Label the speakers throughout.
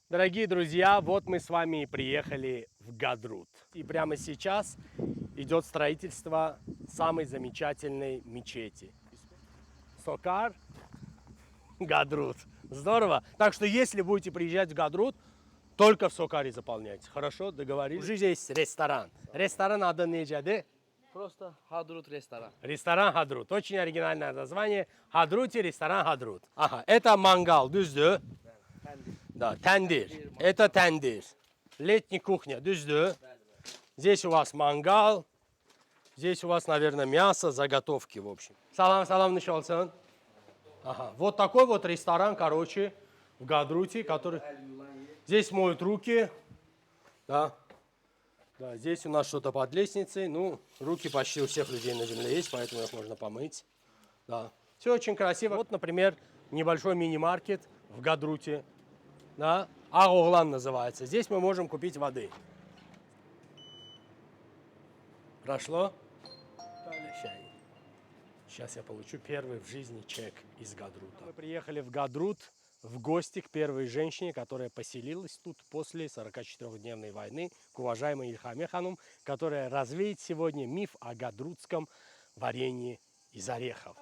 Speaker 1: Дорогие друзья, вот мы с вами и приехали в Гадрут. И прямо сейчас идет строительство самой замечательной мечети. Сокар, Гадрут. Здорово. Так что если будете приезжать в Гадрут, только в Сокаре заполняйте. Хорошо? Договорились? Уже здесь ресторан. Ресторан аdı necədir?
Speaker 2: Просто Хадрут ресторан.
Speaker 1: Ресторан Хадрут. Очень оригинальное название. Хадрути, ресторан Хадрут. Ага, это мангал, düzdür? Да, тандир. Это тандир. Летняя кухня, düzdür? Здесь у вас мангал. Здесь у вас, наверное, мясо, заготовки, в общем. Салам, салам, olsun. Ага, вот такой вот ресторан, короче, в Гадруте, который... Здесь моют руки. Да. Да, здесь у нас что-то под лестницей. Ну, руки почти у всех людей на земле есть, поэтому их можно помыть. Да. Все очень красиво. Вот, например, небольшой мини-маркет в Гадруте. Да. Ағоғлан называется. Здесь мы можем купить воды. Прошло? Сейчас я получу первый в жизни чек из Гадрута. Мы приехали в Гадрут в гости к первой женщине, которая поселилась тут после 44-дневной войны, к уважаемой Ильхаме Ханум, которая развеет сегодня миф о гадрутском варенье из орехов.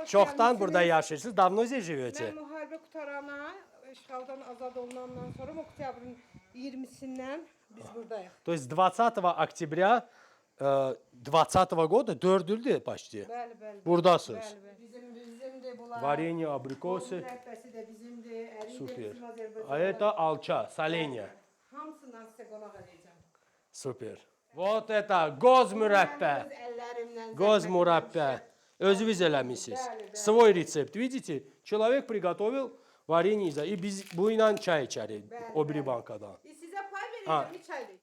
Speaker 1: Çoxdan burada yaşıyorsunuz? Давно здесь живете?
Speaker 3: Ben müharibə qutarana, işğaldan azad olunandan sonra oktyabrın 20'sindən biz buradayıq.
Speaker 1: То есть 20 октября 20 года 4 ildir почти.
Speaker 3: Bəli, bəli.
Speaker 1: Buradasınız.
Speaker 3: Bəli, bəli. Bizimdir bunlar.
Speaker 1: Варенье, абрикосы.
Speaker 3: Rəhbəsi də bizimdir, əri də
Speaker 1: Супер.
Speaker 3: bizim Azərbaycan.
Speaker 1: А это алча, соленья.
Speaker 3: Hamısından sizə qonaq edəcəm.
Speaker 1: Супер. Вот это гоз mürəbbə.
Speaker 3: Öz əllərimlə.
Speaker 1: Гоз mürəbbə. Özünüz eləmisiniz. Свой рецепт. Видите? Человек приготовил варенье из и biz bu ilə çay içərik o biri bankadan.
Speaker 3: Sizə pay
Speaker 1: Ha.
Speaker 3: verəcəm, bir çay verin.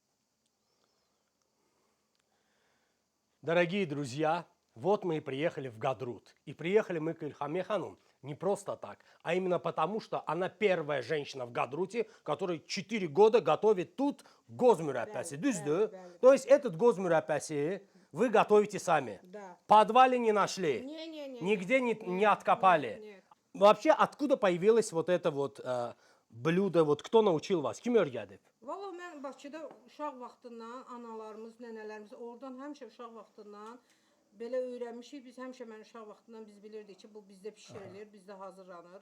Speaker 1: Дорогие друзья, вот мы и приехали в Гадрут. И приехали мы к Ильхаме Ханум не просто так, а именно потому, что она первая женщина в Гадруте, которая 4 года готовит тут гозмюрәппәси. Düzdür? То есть этот гозмюрәппәси вы готовите сами.
Speaker 3: Да.
Speaker 1: В подвале не нашли.
Speaker 3: Не-не-не.
Speaker 1: Нигде не откопали.
Speaker 3: Нет.
Speaker 1: Вообще, откуда появилось вот это вот блюдо? Вот кто научил вас? Kim öyrədib?
Speaker 3: Valla mən Bakıda uşaq vaxtından analarımız, nənələrimiz oradan həmişə uşaq vaxtından belə öyrənmişik. Biz həmişə mən uşaq vaxtından biz bilirdik ki, bu bizdə bişirilir, bizdə hazırlanır.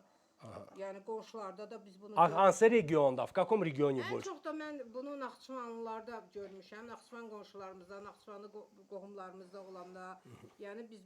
Speaker 3: Yəni qonşularda da biz bunu
Speaker 1: Hansı regionda? В каком регионе
Speaker 3: Ən
Speaker 1: больше?
Speaker 3: çox da mən bunu Naxçıvanlılarda görmüşəm. Naxçıvan qonşularımızda, Naxçıvanlı qohumlarımızda olanda, yəni biz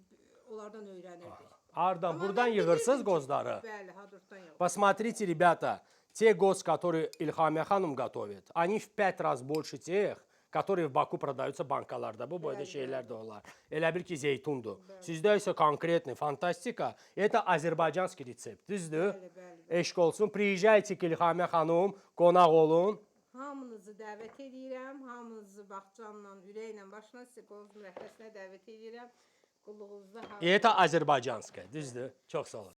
Speaker 3: onlardan öyrənirdik.
Speaker 1: Ardan,
Speaker 3: Amma
Speaker 1: buradan
Speaker 3: mən
Speaker 1: yığırsınız
Speaker 3: bilirdim ki,
Speaker 1: gozları.
Speaker 3: Bəli, Hadrutdan yığırıq.
Speaker 1: Посмотрите, ребята, те гоз, которые Ильхаме Ханум готовит, они в 5 раз больше тех, которые в Baku продаются bankalarda. Bu boyda şeyler de olar. Elə bil ki zeytundur. Sizdə isə konkretный, фантастика. Это азербайджанский рецепт. Düzdür?
Speaker 3: Bəli, bəli.
Speaker 1: Eşq olsun. Приезжайте к Ильхаме Ханум, qonaq olun.
Speaker 3: Hamınızı dəvət edirəm. Hamınızı baxcanla, ürəklə, başına sizə qoz mürəxbəsinə dəvət edirəm. Qulluğunuzda
Speaker 1: И это азербайджанское. Düzdür? Çox sağ olun.